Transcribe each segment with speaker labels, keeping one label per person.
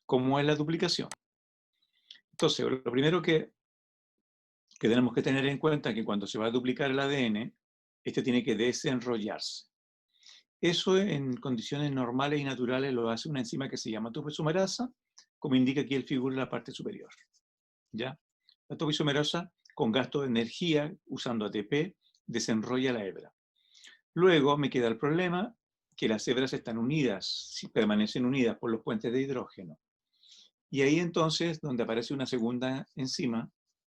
Speaker 1: cómo es la duplicación. Entonces, lo primero que tenemos que tener en cuenta es que cuando se va a duplicar el ADN, este tiene que desenrollarse. Eso en condiciones normales y naturales lo hace una enzima que se llama topoisomerasa, como indica aquí el figura en la parte superior. ¿Ya? La topoisomerasa, con gasto de energía, usando ATP, desenrolla la hebra. Luego me queda el problema que las hebras están unidas, si permanecen unidas por los puentes de hidrógeno. Y ahí entonces donde aparece una segunda enzima,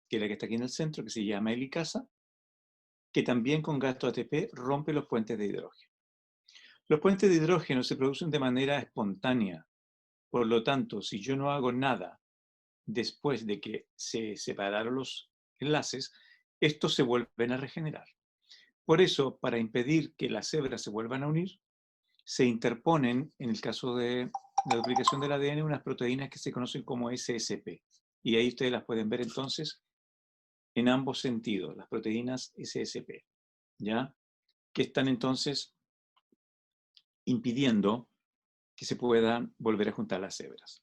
Speaker 1: que es la que está aquí en el centro, que se llama helicasa, que también con gasto ATP rompe los puentes de hidrógeno. Los puentes de hidrógeno se producen de manera espontánea. Por lo tanto, si yo no hago nada después de que se separaron los enlaces, estos se vuelven a regenerar. Por eso, para impedir que las hebras se vuelvan a unir, se interponen, en el caso de la duplicación del ADN, unas proteínas que se conocen como SSP. Y ahí ustedes las pueden ver entonces en ambos sentidos, las proteínas SSP, ¿ya? Que están entonces impidiendo que se puedan volver a juntar las hebras.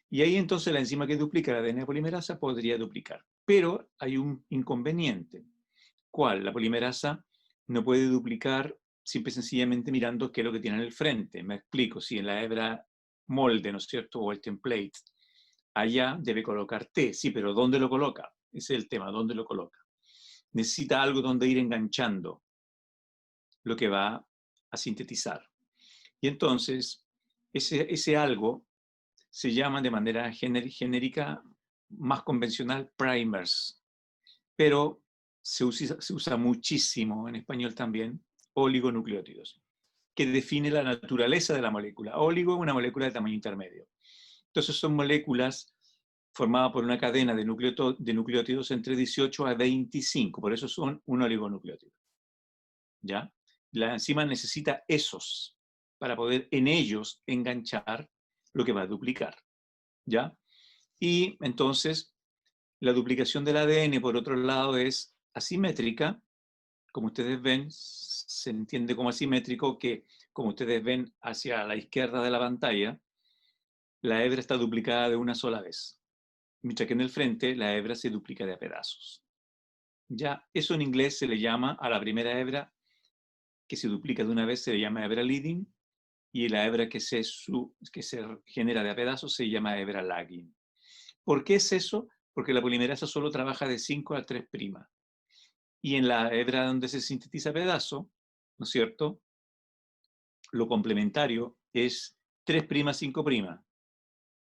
Speaker 1: Y ahí entonces la enzima que duplica la ADN polimerasa podría duplicar. Pero hay un inconveniente. ¿Cuál? La polimerasa no puede duplicar simple y sencillamente mirando qué es lo que tiene en el frente. Me explico, si en la hebra molde, ¿no es cierto? O el template, allá debe colocar T, sí, pero ¿dónde lo coloca? Ese es el tema, ¿dónde lo coloca? Necesita algo donde ir enganchando lo que va a sintetizar. Y entonces, ese algo se llama de manera genérica, más convencional, primers, pero se usa muchísimo en español también, oligonucleótidos, que define la naturaleza de la molécula. Oligo es una molécula de tamaño intermedio. Entonces son moléculas formadas por una cadena de nucleótidos entre 18 a 25, por eso son un oligonucleótido. ¿Ya? La enzima necesita esos para poder en ellos enganchar lo que va a duplicar. ¿Ya? Y entonces la duplicación del ADN, por otro lado, es asimétrica. Como ustedes ven, se entiende como asimétrico que, como ustedes ven hacia la izquierda de la pantalla, la hebra está duplicada de una sola vez, mientras que en el frente la hebra se duplica de a pedazos. Ya, eso en inglés se le llama a la primera hebra que se duplica de una vez, se le llama hebra leading, y la hebra que se genera de a pedazos se llama hebra lagging. ¿Por qué es eso? Porque la polimerasa solo trabaja de 5 a 3'. Y en la hebra donde se sintetiza a pedazo, ¿no es cierto? Lo complementario es 3', 5'.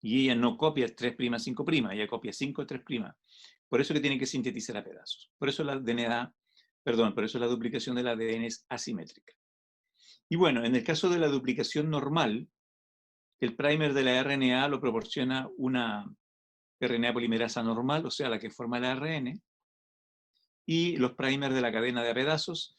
Speaker 1: Y ella no copia 3', 5', ella copia 5, 3'. Por eso que tiene que sintetizar a pedazos. Por eso la DNA, perdón, por eso la duplicación del ADN es asimétrica. Y bueno, en el caso de la duplicación normal, el primer de la RNA lo proporciona una RNA polimerasa normal, o sea, la que forma el ARN, y los primers de la cadena de a pedazos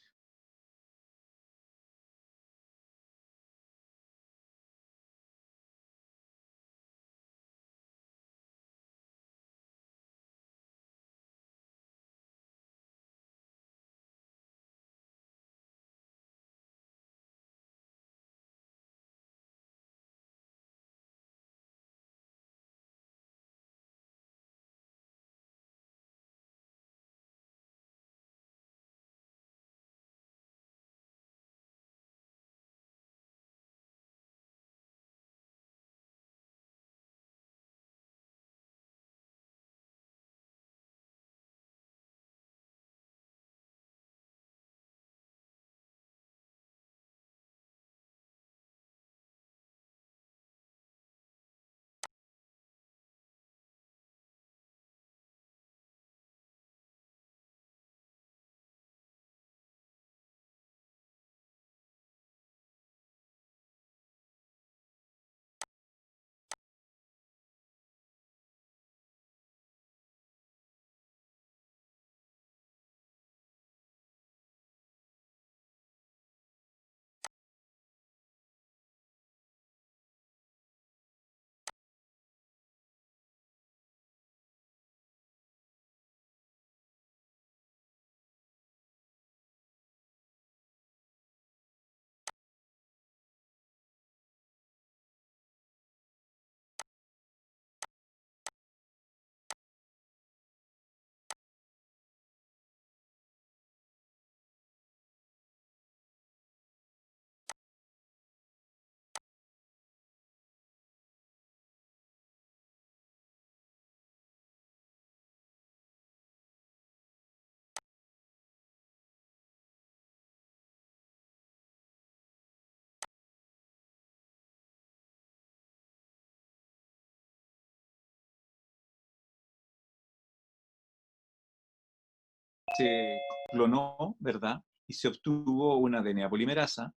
Speaker 1: se clonó, ¿verdad? Y se obtuvo una DNA polimerasa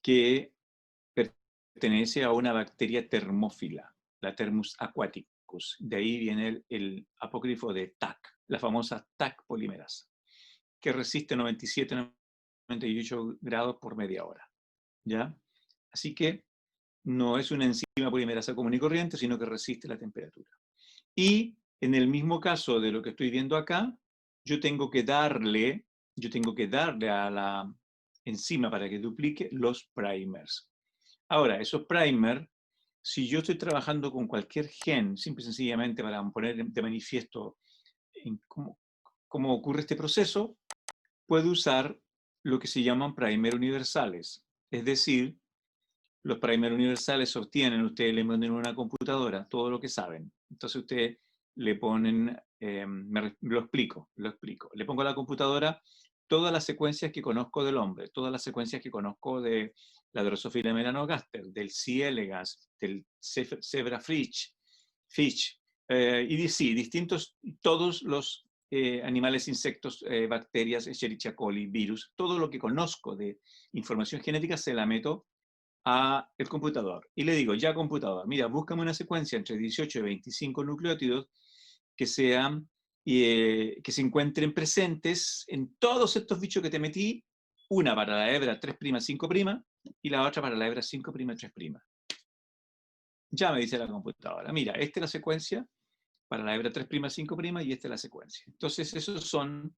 Speaker 1: que pertenece a una bacteria termófila, la Thermus aquaticus. De ahí viene el apócrifo de TAC, la famosa TAC polimerasa, que resiste 97-98 grados por media hora. ¿Ya? Así que no es una enzima polimerasa común y corriente, sino que resiste la temperatura. Y en el mismo caso de lo que estoy viendo acá, yo tengo que darle a la enzima para que duplique los primers. Ahora, esos primers, si yo estoy trabajando con cualquier gen, simple y sencillamente para poner de manifiesto cómo ocurre este proceso, puedo usar lo que se llaman primers universales. Es decir, los primers universales obtienen, ustedes le mandan en una computadora todo lo que saben. Entonces ustedes le ponen, lo explico. Le pongo a la computadora todas las secuencias que conozco del hombre, todas las secuencias que conozco de la Drosophila melanogaster, del C. elegans, del Zebra Fish, y sí, todos los animales, insectos, bacterias, Escherichia coli, virus, todo lo que conozco de información genética se la meto a el computador y le digo, ya computador, mira, búscame una secuencia entre 18 y 25 nucleótidos que sean, que se encuentren presentes en todos estos bichos que te metí, una para la hebra 3', 5' y la otra para la hebra 5', 3'. Ya me dice la computadora, mira, esta es la secuencia para la hebra 3', 5' y esta es la secuencia. Entonces esos son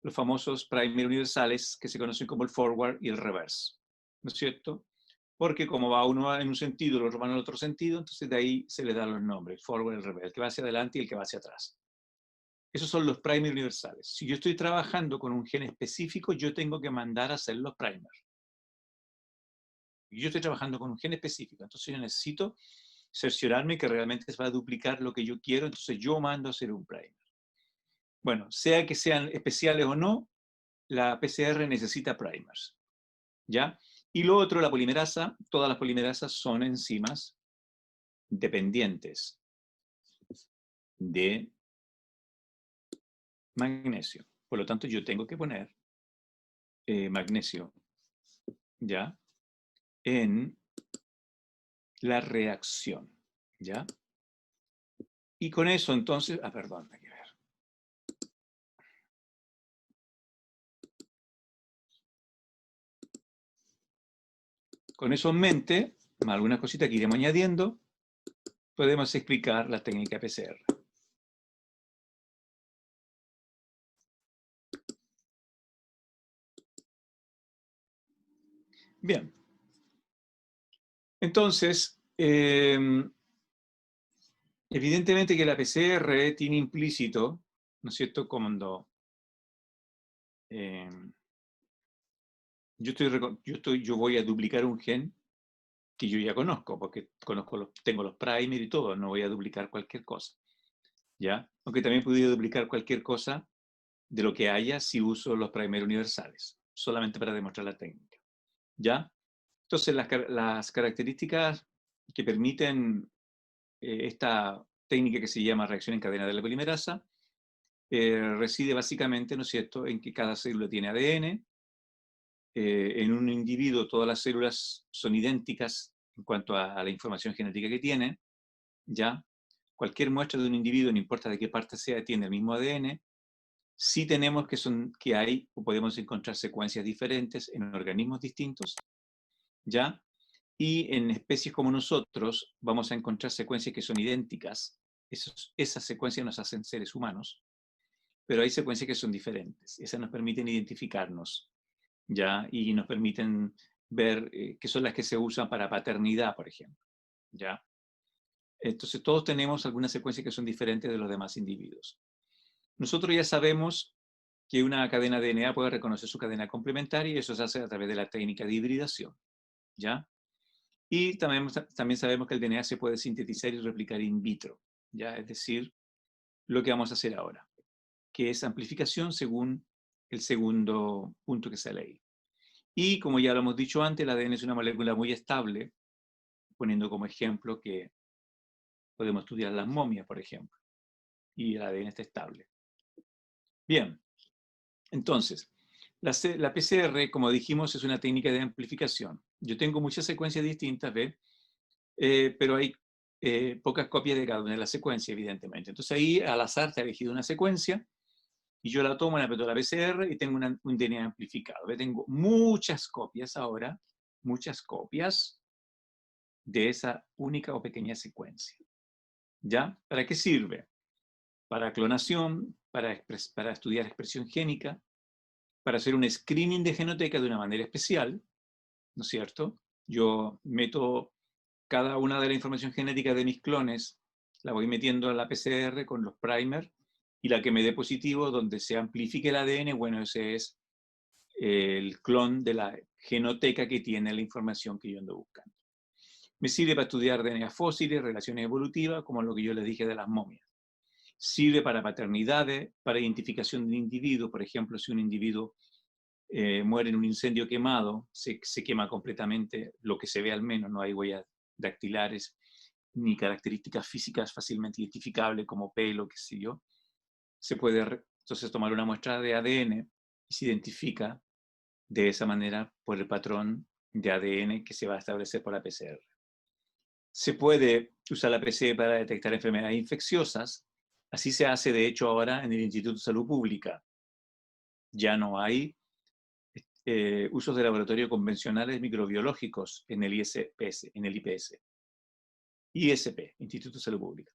Speaker 1: los famosos primers universales que se conocen como el forward y el reverse, ¿no es cierto? Porque como va uno en un sentido, el otro va en el otro sentido, entonces de ahí se le dan los nombres, el forward y el reverse, el que va hacia adelante y el que va hacia atrás. Esos son los primers universales. Si yo estoy trabajando con un gen específico, yo tengo que mandar a hacer los primers. Yo estoy trabajando con un gen específico, entonces yo necesito cerciorarme que realmente se va a duplicar lo que yo quiero, entonces yo mando a hacer un primer. Bueno, sea que sean especiales o no, la PCR necesita primers, ¿ya? Y lo otro, la polimerasa, todas las polimerasas son enzimas dependientes de magnesio. Por lo tanto, yo tengo que poner magnesio, ¿ya? En la reacción, ¿ya? Y con eso, entonces, perdón, hay que ver. Con eso en mente, algunas cositas que iremos añadiendo, podemos explicar la técnica PCR. Bien. Entonces, evidentemente que la PCR tiene implícito, ¿no es cierto?, cuando yo voy a duplicar un gen que yo ya conozco, porque tengo los primers y todo, no voy a duplicar cualquier cosa, ¿ya? Aunque también podría duplicar cualquier cosa de lo que haya si uso los primers universales, solamente para demostrar la técnica, ¿ya? Entonces, las características que permiten esta técnica que se llama reacción en cadena de la polimerasa reside básicamente, ¿no es cierto?, en que cada célula tiene ADN. En un individuo todas las células son idénticas en cuanto a la información genética que tiene, ¿ya? Cualquier muestra de un individuo, no importa de qué parte sea, tiene el mismo ADN. Sí tenemos que hay o podemos encontrar secuencias diferentes en organismos distintos, ¿ya? Y en especies como nosotros vamos a encontrar secuencias que son idénticas. Esas secuencias nos hacen seres humanos, pero hay secuencias que son diferentes. Esas nos permiten identificarnos, ¿ya? Y nos permiten ver que son las que se usan para paternidad, por ejemplo, ¿ya? Entonces todos tenemos algunas secuencias que son diferentes de los demás individuos. Nosotros ya sabemos que una cadena de DNA puede reconocer su cadena complementaria y eso se hace a través de la técnica de hibridación, ¿ya? Y también sabemos que el DNA se puede sintetizar y replicar in vitro, ¿ya? Es decir, lo que vamos a hacer ahora, que es amplificación según el segundo punto que sale ahí. Y como ya lo hemos dicho antes, el ADN es una molécula muy estable, poniendo como ejemplo que podemos estudiar las momias, por ejemplo, y el ADN está estable. Bien, Entonces, la PCR, como dijimos, es una técnica de amplificación. Yo tengo muchas secuencias distintas, ¿ves? Pero hay pocas copias de cada una de las secuencias, evidentemente. Entonces ahí al azar te ha elegido una secuencia y yo la tomo, la meto a la PCR y tengo un DNA amplificado. ¿Ves? Tengo muchas copias ahora, muchas copias de esa única o pequeña secuencia. ¿Ya? ¿Para qué sirve? Para clonación, para estudiar expresión génica, para hacer un screening de genoteca de una manera especial, ¿no es cierto? Yo meto cada una de la información genética de mis clones, la voy metiendo a la PCR con los primers, y la que me dé positivo, donde se amplifique el ADN, bueno, ese es el clon de la genoteca que tiene la información que yo ando buscando. Me sirve para estudiar DNA fósiles, relaciones evolutivas, como lo que yo les dije de las momias. Sirve para paternidades, para identificación de individuos. Por ejemplo, si un individuo muere en un incendio quemado, se quema completamente, lo que se ve al menos, no hay huellas dactilares ni características físicas fácilmente identificables como pelo, qué sé yo. Se puede entonces tomar una muestra de ADN y se identifica de esa manera por el patrón de ADN que se va a establecer por la PCR. Se puede usar la PCR para detectar enfermedades infecciosas. Así se hace, de hecho, ahora en el Instituto de Salud Pública. Ya no hay usos de laboratorio convencionales microbiológicos en el ISP, Instituto de Salud Pública,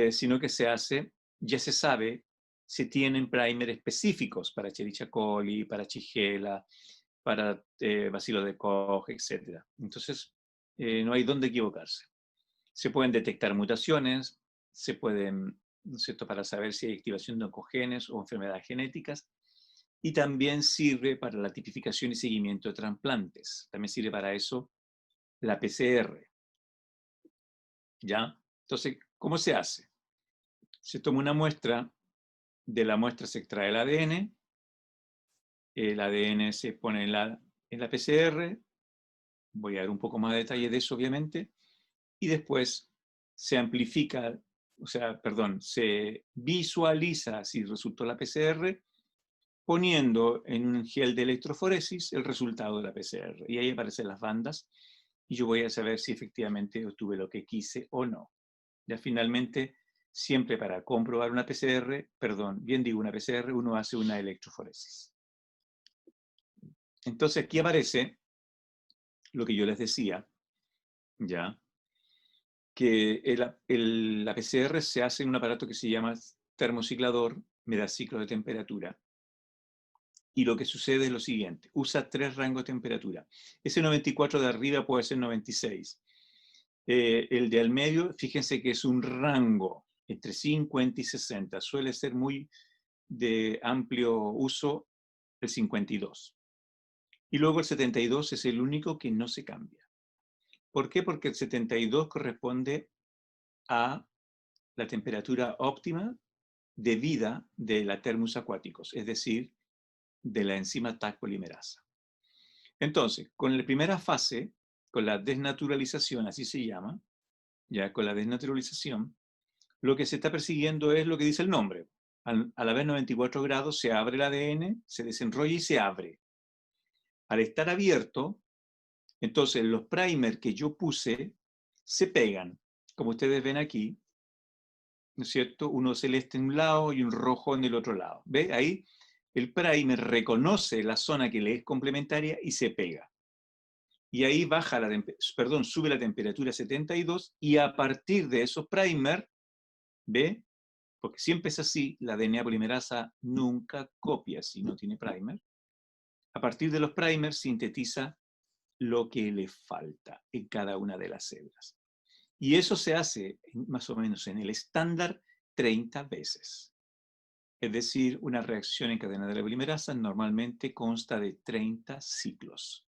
Speaker 1: sino que se hace, ya se sabe, se tienen primers específicos para Escherichia coli, para Shigella, para bacilo de Koch, etc. Entonces, no hay dónde equivocarse. Se pueden detectar mutaciones, se pueden, ¿no es cierto?, para saber si hay activación de oncogenes o enfermedades genéticas, y también sirve para la tipificación y seguimiento de trasplantes. También sirve para eso la PCR. ¿Ya? Entonces, ¿cómo se hace? Se toma una muestra, de la muestra se extrae el ADN se pone en la PCR, voy a dar un poco más de detalle de eso, obviamente, y después se amplifica, o sea, perdón, se visualiza si resultó la PCR, poniendo en un gel de electroforesis el resultado de la PCR. Y ahí aparecen las bandas y yo voy a saber si efectivamente obtuve lo que quise o no. Ya finalmente, siempre para comprobar una PCR, perdón, bien digo una PCR, uno hace una electroforesis. Entonces aquí aparece lo que yo les decía, ya, que la PCR se hace en un aparato que se llama termociclador, me da ciclo de temperatura. Y lo que sucede es lo siguiente, usa 3 rangos de temperatura. Ese 94 de arriba puede ser 96. El de al medio, fíjense que es un rango entre 50 y 60. Suele ser muy de amplio uso el 52. Y luego el 72 es el único que no se cambia. ¿Por qué? Porque el 72 corresponde a la temperatura óptima de vida de la Thermus aquaticus, es decir, de la enzima Taq polimerasa. Entonces, con la primera fase, con la desnaturalización, así se llama, ya con la desnaturalización, lo que se está persiguiendo es lo que dice el nombre. Al haber 94 grados, se abre el ADN, se desenrolla y se abre. Al estar abierto, entonces los primers que yo puse se pegan, como ustedes ven aquí, ¿no es cierto? Uno celeste en un lado y un rojo en el otro lado. ¿Ve? Ahí el primer reconoce la zona que le es complementaria y se pega. Y ahí sube la temperatura a 72 y a partir de esos primers, ¿ve? Porque siempre es así, la DNA polimerasa nunca copia si no tiene primer. A partir de los primers sintetiza lo que le falta en cada una de las células. Y eso se hace más o menos en el estándar 30 veces. Es decir, una reacción en cadena de la polimerasa normalmente consta de 30 ciclos.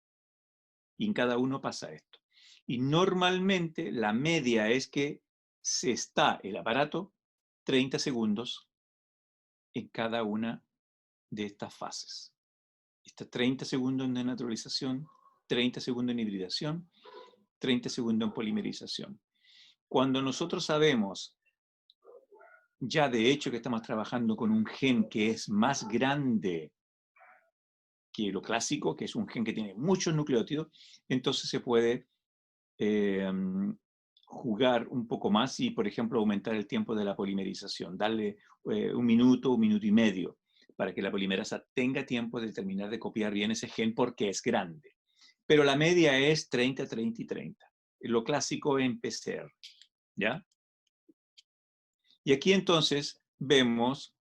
Speaker 1: Y en cada uno pasa esto. Y normalmente la media es que se está el aparato 30 segundos en cada una de estas fases. Está 30 segundos en denaturalización, 30 segundos en hibridación, 30 segundos en polimerización. Cuando nosotros sabemos ya de hecho que estamos trabajando con un gen que es más grande que lo clásico, que es un gen que tiene muchos nucleótidos, entonces se puede jugar un poco más y, por ejemplo, aumentar el tiempo de la polimerización, darle un minuto y medio, para que la polimerasa tenga tiempo de terminar de copiar bien ese gen porque es grande. Pero la media es 30, 30 y 30. Lo clásico en PCR, ¿ya? Y aquí entonces vemos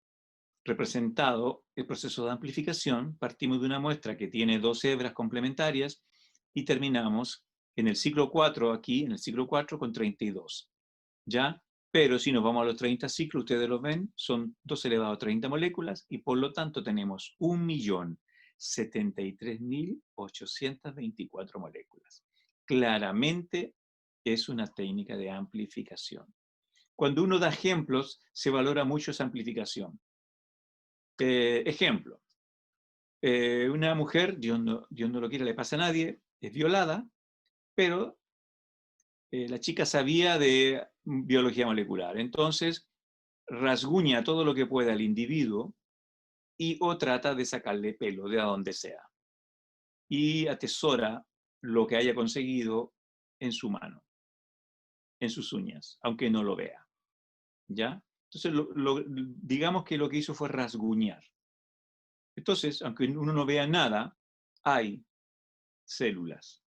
Speaker 1: representado el proceso de amplificación. Partimos de una muestra que tiene 2 hebras complementarias y terminamos en el ciclo 4, aquí en el ciclo 4 con 32, ¿ya? Pero si nos vamos a los 30 ciclos, ustedes lo ven, son 2 elevado a 30 moléculas y por lo tanto tenemos 1.073.824 moléculas. Claramente es una técnica de amplificación. Cuando uno da ejemplos, se valora mucho esa amplificación. Ejemplo, una mujer, Dios no lo quiera, le pasa a nadie, es violada, pero la chica sabía de biología molecular. Entonces, rasguña todo lo que pueda al individuo y o trata de sacarle pelo de a donde sea. Y atesora lo que haya conseguido en su mano, en sus uñas, aunque no lo vea. ¿Ya? Entonces, digamos que lo que hizo fue rasguñar. Entonces, aunque uno no vea nada, hay células,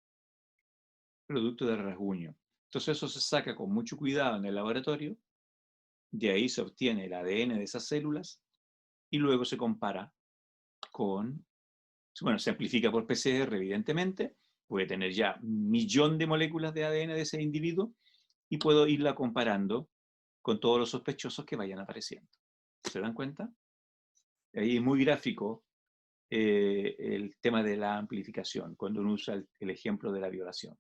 Speaker 1: producto del rasguño. Entonces eso se saca con mucho cuidado en el laboratorio, de ahí se obtiene el ADN de esas células y luego se compara con, bueno, se amplifica por PCR evidentemente, puede tener ya 1.000.000 de moléculas de ADN de ese individuo y puedo irla comparando con todos los sospechosos que vayan apareciendo. ¿Se dan cuenta? Ahí es muy gráfico el tema de la amplificación, cuando uno usa el ejemplo de la violación.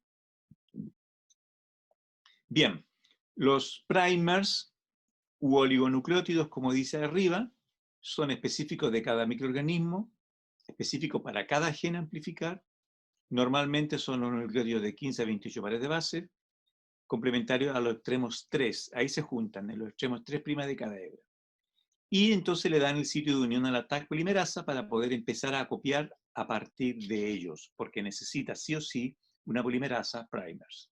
Speaker 1: Bien, los primers u oligonucleótidos, como dice arriba, son específicos de cada microorganismo, específicos para cada gen a amplificar. Normalmente son los nucleótidos de 15 a 28 pares de base, complementarios a los extremos 3. Ahí se juntan, en los extremos 3' de cada hebra. Y entonces le dan el sitio de unión a la Taq polimerasa para poder empezar a copiar a partir de ellos, porque necesita sí o sí una polimerasa primers.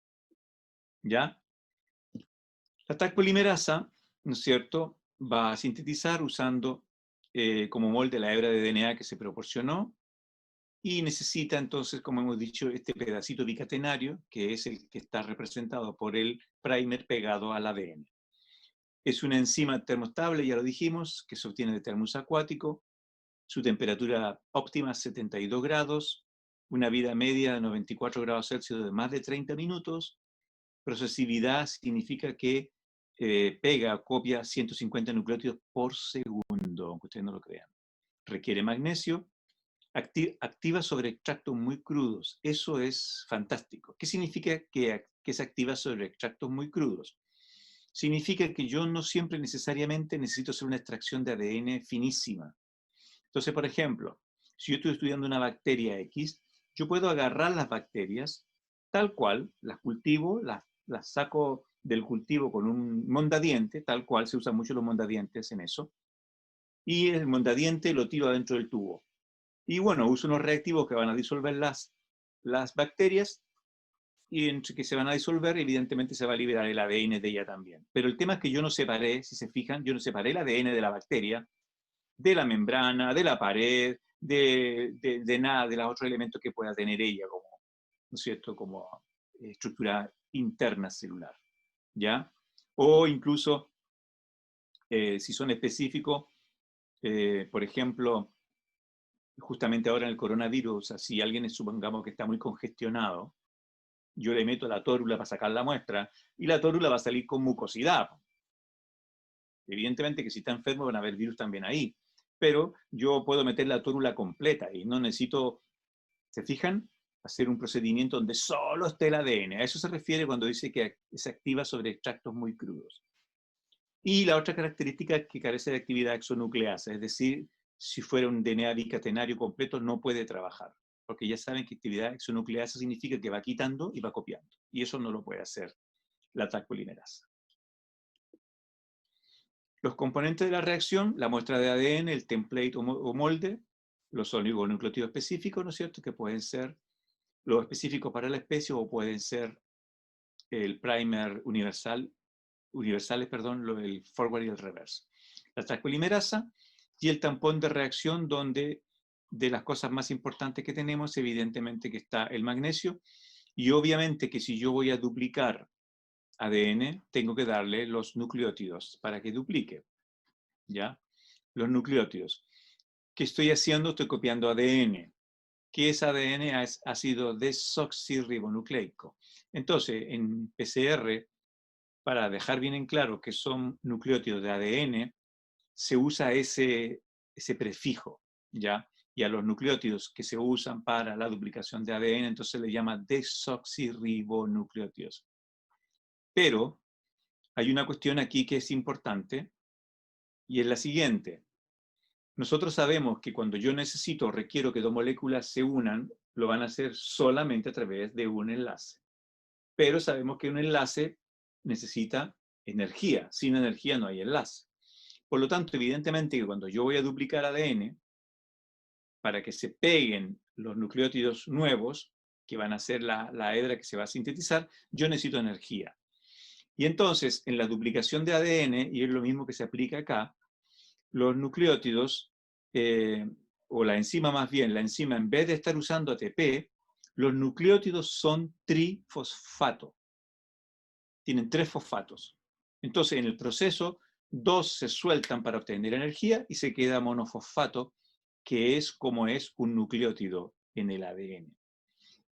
Speaker 1: ¿Ya? La Taq polimerasa, ¿no es cierto?, va a sintetizar usando como molde la hebra de DNA que se proporcionó y necesita entonces, como hemos dicho, este pedacito bicatenario, que es el que está representado por el primer pegado al ADN. Es una enzima termostable, ya lo dijimos, que se obtiene de termus acuático, su temperatura óptima es 72 grados, una vida media de 94 grados Celsius de más de 30 minutos. Procesividad significa que pega o copia 150 nucleótidos por segundo, aunque ustedes no lo crean. Requiere magnesio, activa sobre extractos muy crudos. Eso es fantástico. ¿Qué significa que se activa sobre extractos muy crudos? Significa que yo no siempre necesariamente necesito hacer una extracción de ADN finísima. Entonces, por ejemplo, si yo estoy estudiando una bacteria X, yo puedo agarrar las bacterias tal cual, las cultivo, las saco del cultivo con un mondadiente, tal cual, se usan mucho los mondadientes en eso, y el mondadiente lo tiro adentro del tubo. Y bueno, uso unos reactivos que van a disolver las bacterias, y entre que se van a disolver, evidentemente se va a liberar el ADN de ella también. Pero el tema es que yo no separé, si se fijan, yo no separé el ADN de la bacteria, de la membrana, de la pared, de nada, de los otros elementos que pueda tener ella, como, ¿no es cierto?, como estructura interna celular, ¿ya? O incluso, si son específicos, por ejemplo, justamente ahora en el coronavirus, o sea, si alguien, supongamos que está muy congestionado, yo le meto la tórula para sacar la muestra, y la tórula va a salir con mucosidad. Evidentemente que si está enfermo van a haber virus también ahí, pero yo puedo meter la tórula completa y no necesito, ¿se fijan?, hacer un procedimiento donde solo esté el ADN. A eso se refiere cuando dice que se activa sobre extractos muy crudos. Y la otra característica es que carece de actividad exonucleasa, es decir, si fuera un DNA bicatenario completo no puede trabajar, porque ya saben que actividad exonucleasa significa que va quitando y va copiando, y eso no lo puede hacer la Taq polimerasa. Los componentes de la reacción, la muestra de ADN, el template o molde, los oligonucleótidos específicos, ¿no es cierto?, que pueden ser los específicos para la especie o pueden ser el primer universales, perdón, el forward y el reverse. La traspolimerasa y el tampón de reacción, donde de las cosas más importantes que tenemos, evidentemente que está el magnesio, y obviamente que si yo voy a duplicar ADN, tengo que darle los nucleótidos para que duplique, ¿ya? Los nucleótidos. ¿Qué estoy haciendo? Estoy copiando ADN. ¿Qué es ADN? Es ácido desoxirribonucleico. Entonces, en PCR, para dejar bien en claro que son nucleótidos de ADN, se usa ese prefijo, ¿ya? Y a los nucleótidos que se usan para la duplicación de ADN, entonces le llama desoxirribonucleótidos. Pero hay una cuestión aquí que es importante, y es la siguiente. Nosotros sabemos que cuando yo necesito o requiero que dos moléculas se unan, lo van a hacer solamente a través de un enlace. Pero sabemos que un enlace necesita energía. Sin energía no hay enlace. Por lo tanto, evidentemente que cuando yo voy a duplicar ADN, para que se peguen los nucleótidos nuevos, que van a ser la hebra que se va a sintetizar, yo necesito energía. Y entonces, en la duplicación de ADN, y es lo mismo que se aplica acá, los nucleótidos, o la enzima más bien, la enzima en vez de estar usando ATP, los nucleótidos son trifosfato. Tienen 3 fosfatos. Entonces, en el proceso, 2 se sueltan para obtener energía y se queda monofosfato, que es como es un nucleótido en el ADN.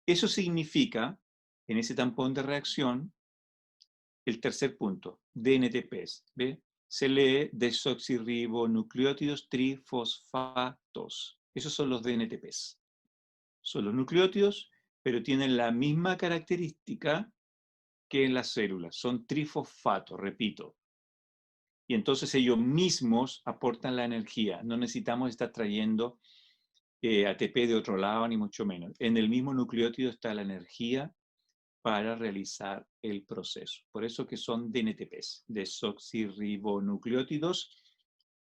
Speaker 1: Eso significa, en ese tampón de reacción, el tercer punto, DNTPs, ¿ve? Se lee desoxirribonucleótidos trifosfatos. Esos son los DNTPs. Son los nucleótidos, pero tienen la misma característica que en las células. Son trifosfatos, repito. Y entonces ellos mismos aportan la energía. No necesitamos estar trayendo ATP de otro lado, ni mucho menos. En el mismo nucleótido está la energía para realizar el proceso. Por eso que son DNTPs, desoxirribonucleótidos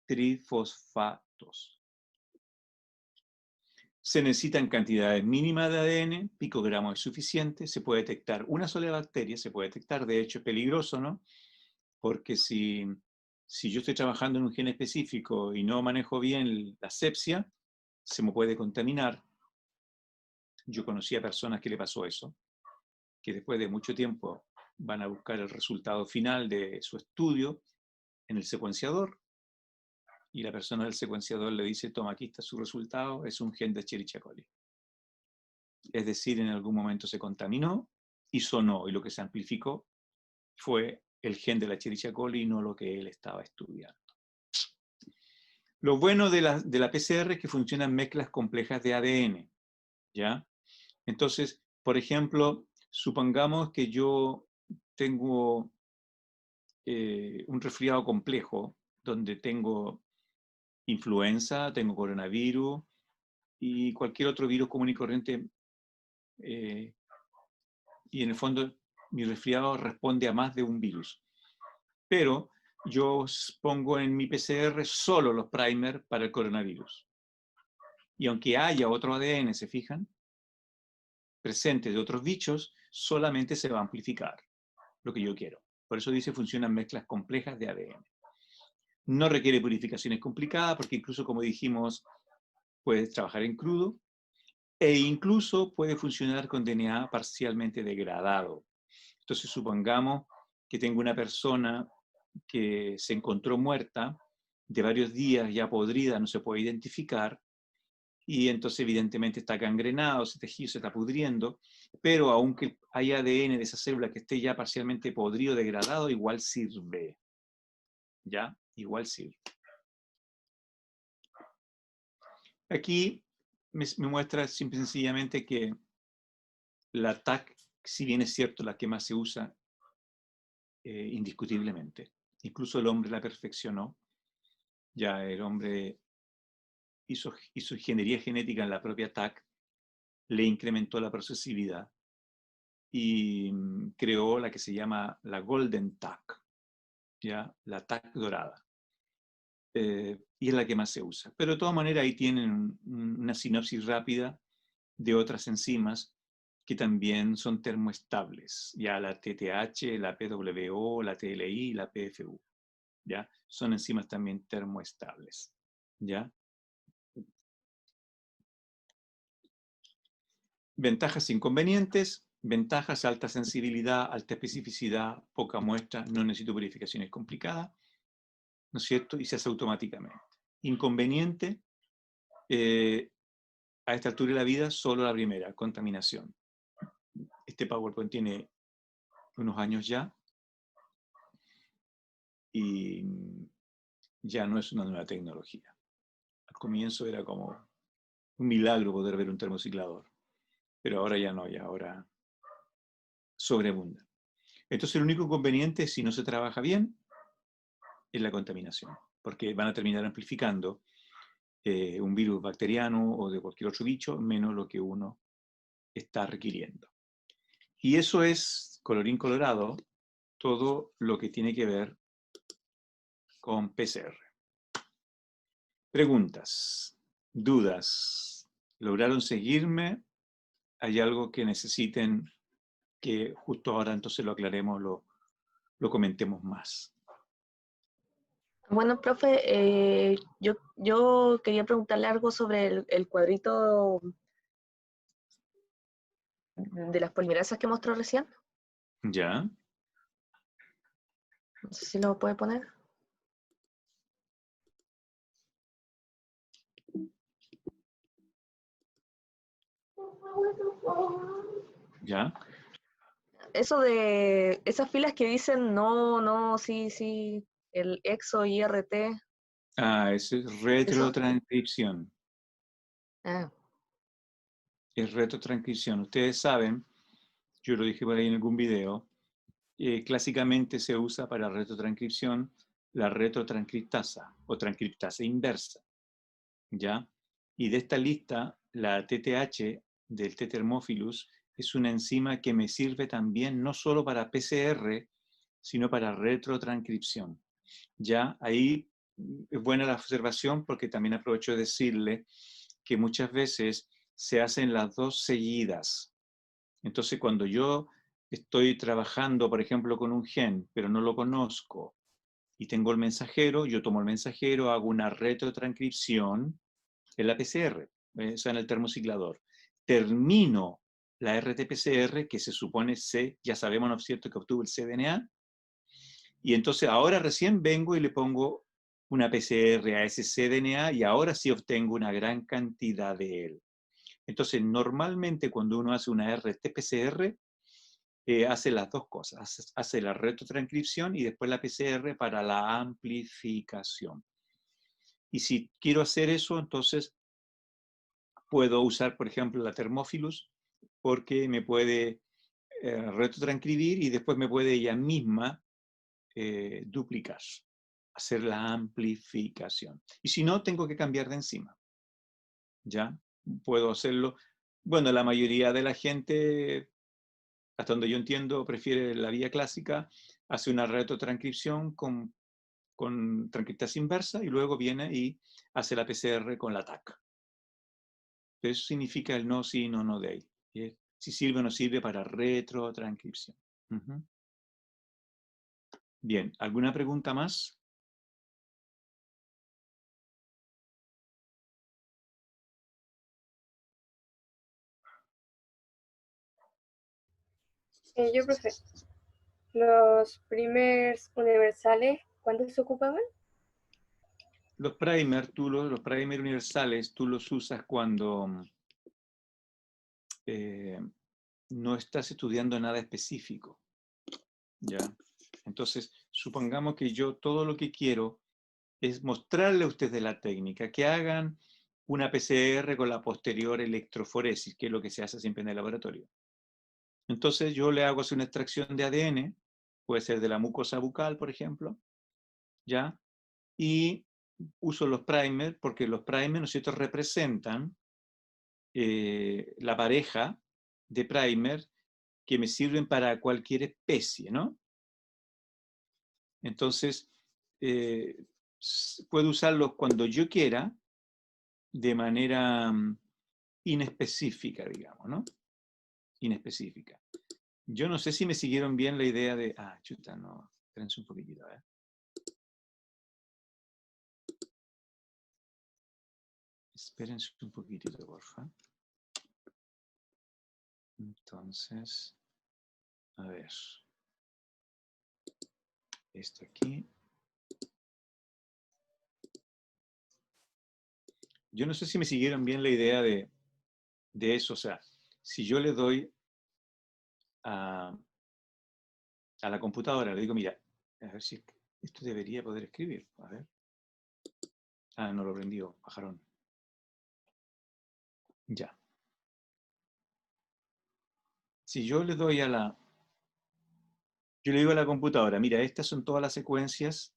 Speaker 1: trifosfatos. Se necesitan cantidades mínimas de ADN, picogramos es suficiente, se puede detectar una sola bacteria, se puede detectar, de hecho es peligroso, ¿no? Porque si yo estoy trabajando en un gen específico y no manejo bien la asepsia, se me puede contaminar. Yo conocí a personas que le pasó eso, que después de mucho tiempo van a buscar el resultado final de su estudio en el secuenciador, y la persona del secuenciador le dice, toma, aquí está su resultado, es un gen de Escherichia coli. Es decir, en algún momento se contaminó y sonó, y lo que se amplificó fue el gen de la Escherichia coli y no lo que él estaba estudiando. Lo bueno de la PCR es que funcionan mezclas complejas de ADN, ¿ya? Entonces, por ejemplo, supongamos que yo tengo un resfriado complejo, donde tengo influenza, tengo coronavirus y cualquier otro virus común y corriente, y en el fondo mi resfriado responde a más de un virus. Pero yo pongo en mi PCR solo los primers para el coronavirus. Y aunque haya otro ADN, ¿se fijan?, presente de otros bichos, solamente se va a amplificar lo que yo quiero. Por eso dice funcionan mezclas complejas de ADN. No requiere purificaciones complicadas, porque incluso, como dijimos, puedes trabajar en crudo, e incluso puede funcionar con DNA parcialmente degradado. Entonces, supongamos que tengo una persona que se encontró muerta, de varios días, ya podrida, no se puede identificar, y entonces evidentemente está gangrenado, ese tejido se está pudriendo, pero aunque haya ADN de esa célula que esté ya parcialmente podrido, degradado, igual sirve. ¿Ya? Igual sirve. Aquí me muestra simple y sencillamente que la TAC, si bien es cierto la que más se usa, indiscutiblemente, incluso el hombre la perfeccionó, ya el hombre hizo ingeniería genética en la propia TAC, le incrementó la procesividad y creó la que se llama la Golden TAC, ¿ya? La TAC dorada. y es la que más se usa. Pero de todas maneras ahí tienen una sinopsis rápida de otras enzimas que también son termoestables, ya la TTH, la PWO, la TLI y la PFU, ¿ya? Son enzimas también termoestables, ¿ya? Ventajas e inconvenientes. Ventajas: alta sensibilidad, alta especificidad, poca muestra, no necesito purificaciones complicadas, ¿no es cierto? Y se hace automáticamente. Inconveniente, a esta altura de la vida, solo la primera, contaminación. Este PowerPoint tiene unos años ya y ya no es una nueva tecnología. Al comienzo era como un milagro poder ver un termociclador, pero ahora ya no, ya ahora sobreabunda. Entonces el único inconveniente, si no se trabaja bien, es la contaminación, porque van a terminar amplificando un virus bacteriano o de cualquier otro bicho, menos lo que uno está requiriendo. Y eso es, colorín colorado, todo lo que tiene que ver con PCR. Preguntas, dudas, ¿lograron seguirme? ¿Hay algo que necesiten que justo ahora entonces lo aclaremos, lo comentemos más?
Speaker 2: Bueno, profe, yo quería preguntarle algo sobre el cuadrito de las polimerasas que mostró recién.
Speaker 1: ¿Ya?
Speaker 2: No sé si lo puede poner.
Speaker 1: ¿Ya?
Speaker 2: Eso de esas filas que dicen no, no, sí, sí, el EXO y IRT,
Speaker 1: Ah, eso es
Speaker 2: eso.
Speaker 1: retrotranscripción.
Speaker 2: Ah,
Speaker 1: Es retrotranscripción. Ustedes saben, yo lo dije por ahí en algún video, clásicamente se usa para retrotranscripción la retrotranscriptasa o transcriptasa inversa, ¿ya? Y de esta lista, la TTH del T-Thermophilus es una enzima que me sirve también no solo para PCR, sino para retrotranscripción. Ya ahí es buena la observación porque también aprovecho de decirle que muchas veces se hacen las dos seguidas. Entonces, cuando yo estoy trabajando, por ejemplo, con un gen, pero no lo conozco, y tengo el mensajero, yo tomo el mensajero, hago una retrotranscripción en la PCR, o sea, en el termociclador. Termino la RT-PCR, que se supone ya sabemos, ¿no es cierto?, que obtuvo el cDNA, y entonces ahora recién vengo y le pongo una PCR a ese cDNA y ahora sí obtengo una gran cantidad de él. Entonces, normalmente cuando uno hace una RT-PCR, hace las dos cosas, hace la retrotranscripción y después la PCR para la amplificación. Y si quiero hacer eso, entonces puedo usar, por ejemplo, la Thermophilus, porque me puede retrotranscribir y después me puede ella misma duplicar, hacer la amplificación. Y si no, tengo que cambiar de enzima. ¿Ya? Puedo hacerlo. Bueno, la mayoría de la gente, hasta donde yo entiendo, prefiere la vía clásica, hace una retrotranscripción con transcriptasa inversa y luego viene y hace la PCR con la TAC. Eso significa el no, sí, no, no de ahí. Si sirve o no sirve para retrotranscripción. Bien, ¿alguna pregunta más?
Speaker 3: Yo, profe, los primers universales, ¿cuándo se ocupaban?
Speaker 1: Los primers, los primers universales, tú los usas cuando no estás estudiando nada específico. ¿Ya? Entonces, supongamos que yo todo lo que quiero es mostrarle a ustedes la técnica, que hagan una PCR con la posterior electroforesis, que es lo que se hace siempre en el laboratorio. Entonces yo le hago así una extracción de ADN, puede ser de la mucosa bucal, por ejemplo, ¿ya? Y uso los primers, porque los primers, ¿no es cierto?, representan la pareja de primer que me sirven para cualquier especie, ¿no? Entonces, puedo usarlos cuando yo quiera, de manera inespecífica, digamos, ¿no? Inespecífica. Yo no sé si me siguieron bien la idea de... Ah, chuta, no. Espérense un poquitito, a ver. Espérense un poquitito, porfa. Entonces, a ver. Esto aquí. Yo no sé si me siguieron bien la idea de eso. O sea, si yo le doy a la computadora, le digo, mira, a ver si esto debería poder escribir. A ver. Ah, no lo prendió, pajarón. Ya. Si yo le doy yo le digo a la computadora, mira, estas son todas las secuencias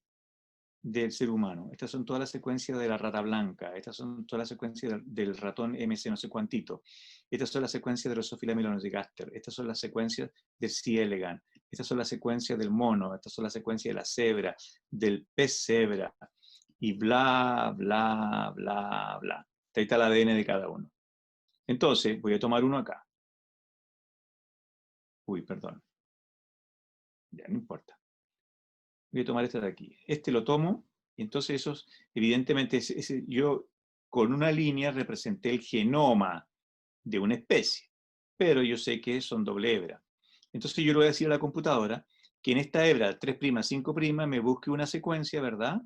Speaker 1: del ser humano, estas son todas las secuencias de la rata blanca, estas son todas las secuencias del ratón MC no sé cuantito, estas son las secuencias de Drosophila melanogaster, estas son las secuencias del C. elegans, estas son las secuencias del mono, estas son las secuencias de la cebra, del pez cebra, y bla, bla, bla, bla. Ahí está el ADN de cada uno. Entonces, voy a tomar uno acá. Uy, perdón. Ya, no importa. Voy a tomar este de aquí. Este lo tomo, y entonces esos, evidentemente, yo con una línea representé el genoma de una especie, pero yo sé que son doble hebra. Entonces yo le voy a decir a la computadora que en esta hebra 3', 5', me busque una secuencia, ¿verdad?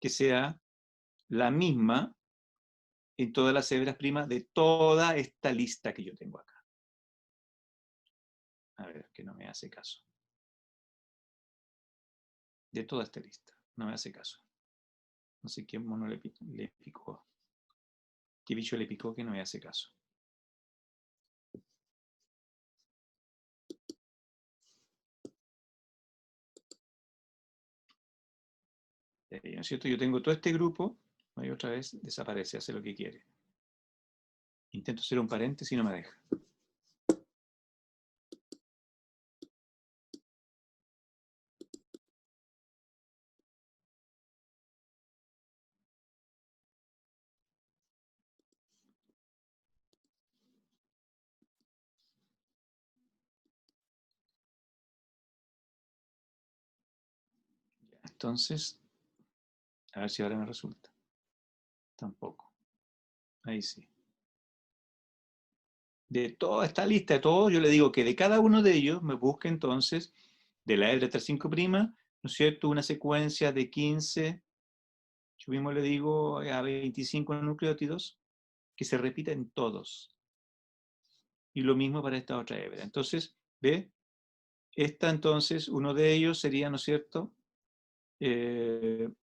Speaker 1: Que sea la misma en todas las hebras primas de toda esta lista que yo tengo acá. A ver, que no me hace caso. De toda esta lista. No me hace caso. No sé qué mono le picó. ¿Qué bicho le picó que no me hace caso? ¿No es cierto? Yo tengo todo este grupo, y otra vez desaparece, hace lo que quiere. Intento hacer un paréntesis y no me deja. Entonces, a ver si ahora me resulta. Tampoco. Ahí sí. De toda esta lista, de todos, yo le digo que de cada uno de ellos me busque entonces, de la hebra 5', ¿no es cierto? Una secuencia de 15, yo mismo le digo a 25 nucleótidos, que se repita en todos. Y lo mismo para esta otra hebra. Entonces, ¿ve? Esta entonces, uno de ellos sería, ¿no es cierto? El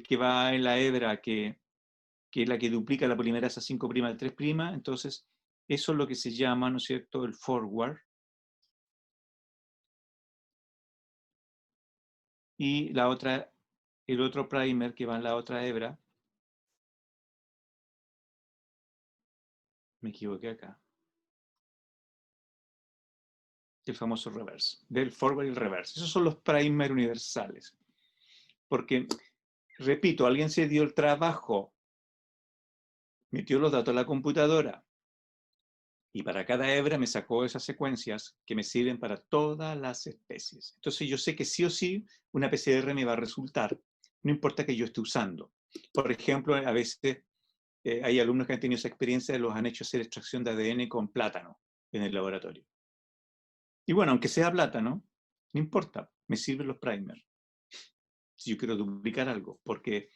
Speaker 1: que va en la hebra que es la que duplica la polimerasa 5' al 3', entonces eso es lo que se llama, ¿no es cierto?, el forward. Y la otra, el otro primer que va en la otra hebra, me equivoqué acá, el famoso reverse, del forward y el reverse. Esos son los primer universales. Porque, repito, alguien se dio el trabajo, metió los datos a la computadora, y para cada hebra me sacó esas secuencias que me sirven para todas las especies. Entonces yo sé que sí o sí una PCR me va a resultar, no importa que yo esté usando. Por ejemplo, a veces hay alumnos que han tenido esa experiencia, los han hecho hacer extracción de ADN con plátano en el laboratorio. Y bueno, aunque sea plátano, no importa, me sirven los primers. Si yo quiero duplicar algo, porque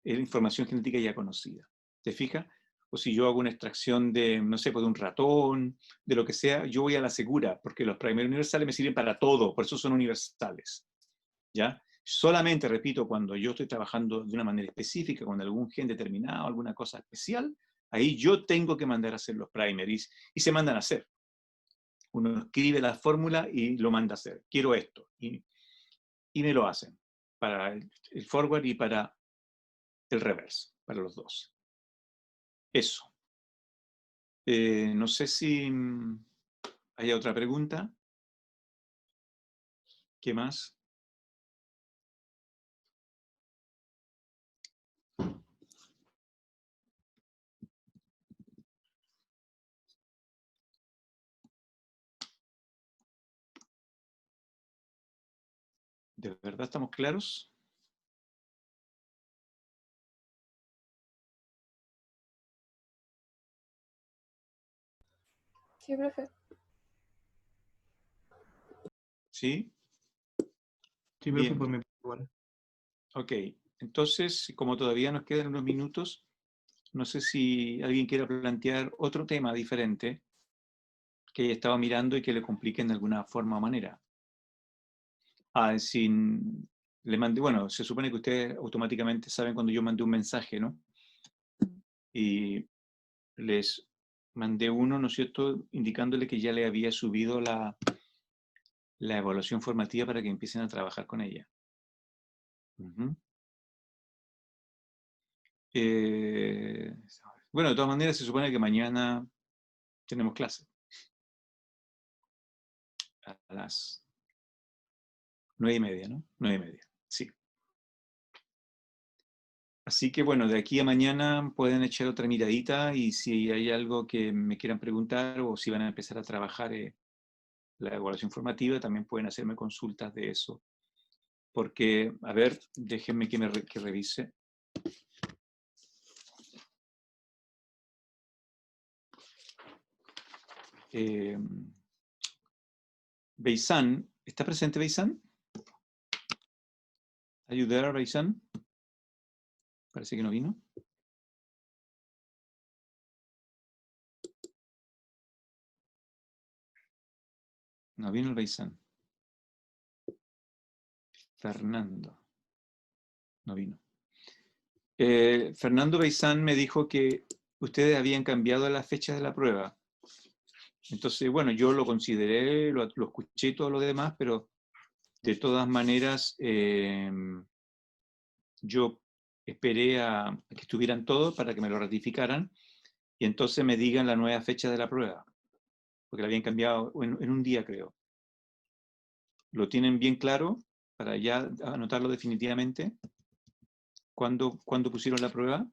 Speaker 1: es información genética ya conocida. ¿Te fijas? O si yo hago una extracción de, no sé, pues de un ratón, de lo que sea, yo voy a la segura, porque los primers universales me sirven para todo, por eso son universales. ¿Ya? Solamente, repito, cuando yo estoy trabajando de una manera específica, con algún gen determinado, alguna cosa especial, ahí yo tengo que mandar a hacer los primers y se mandan a hacer. Uno escribe la fórmula y lo manda a hacer. Quiero esto. Y me lo hacen para el forward y para el reverse, para los dos. Eso. No sé si hay otra pregunta. ¿Qué más? verdad estamos claros?
Speaker 3: Sí, profe.
Speaker 1: ¿Sí?
Speaker 4: Sí, profe,
Speaker 1: Bien.
Speaker 4: por mi parte igual.
Speaker 1: Ok. Entonces, como todavía nos quedan unos minutos, no sé si alguien quiera plantear otro tema diferente que haya estado mirando y que le complique de alguna forma o manera. Le mandé, bueno, se supone que ustedes automáticamente saben cuando yo mandé un mensaje, ¿no? Y les mandé uno, ¿no es cierto?, indicándole que ya le había subido la evaluación formativa para que empiecen a trabajar con ella. Ujú. Bueno, de todas maneras se supone que mañana tenemos clase. A las 9:30, ¿no? 9:30, sí. Así que bueno, de aquí a mañana pueden echar otra miradita y si hay algo que me quieran preguntar o si van a empezar a trabajar la evaluación formativa, también pueden hacerme consultas de eso. Porque, a ver, déjenme que revise. Beisán, ¿está presente Beisán? Are you there, Beisán? Parece que no vino. No vino el Beisán. Fernando. No vino. Fernando Beisán me dijo que ustedes habían cambiado las fechas de la prueba. Entonces, bueno, yo lo consideré, lo escuché y todo lo demás, pero de todas maneras yo esperé a que estuvieran todos para que me lo ratificaran y entonces me digan la nueva fecha de la prueba, porque la habían cambiado en un día, creo. ¿Lo tienen bien claro para ya anotarlo definitivamente? ¿Cuándo pusieron la prueba?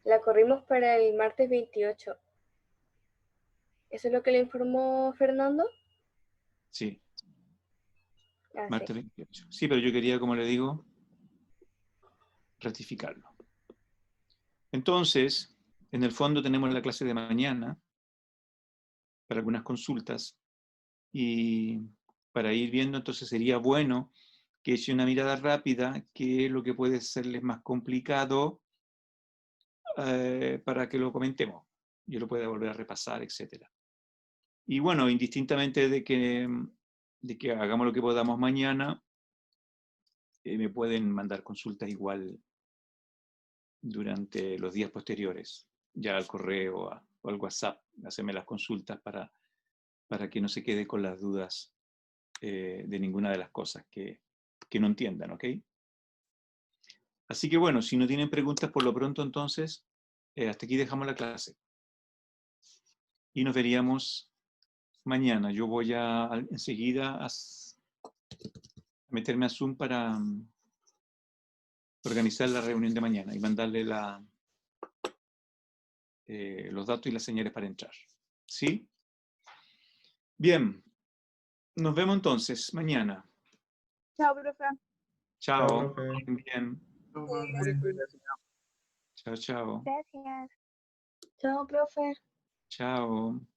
Speaker 3: La corrimos para el martes 28. ¿Eso es lo que le informó Fernando?
Speaker 1: Sí,
Speaker 3: Ah,
Speaker 1: martes
Speaker 3: sí.
Speaker 1: 28. Sí, pero yo quería, como le digo, ratificarlo. Entonces, en el fondo tenemos la clase de mañana para algunas consultas y para ir viendo, entonces sería bueno que eche una mirada rápida, qué es lo que puede serles más complicado para que lo comentemos. Yo lo pueda volver a repasar, etc. Y bueno, indistintamente de que hagamos lo que podamos mañana, me pueden mandar consultas igual durante los días posteriores, ya al correo o al WhatsApp, hacerme las consultas para que no se quede con las dudas de ninguna de las cosas que no entiendan, ¿ok? Así que bueno, si no tienen preguntas por lo pronto entonces, hasta aquí dejamos la clase. Y nos veríamos mañana. Yo voy enseguida a meterme a Zoom para organizar la reunión de mañana y mandarle los datos y las señales para entrar. ¿Sí? Bien. Nos vemos entonces mañana.
Speaker 5: Chao, profe.
Speaker 1: Chao.
Speaker 4: Chao, profe.
Speaker 1: Bien.
Speaker 4: Chao, profe.
Speaker 1: Chao, chao.
Speaker 5: Gracias. Chao, profe.
Speaker 1: Chao.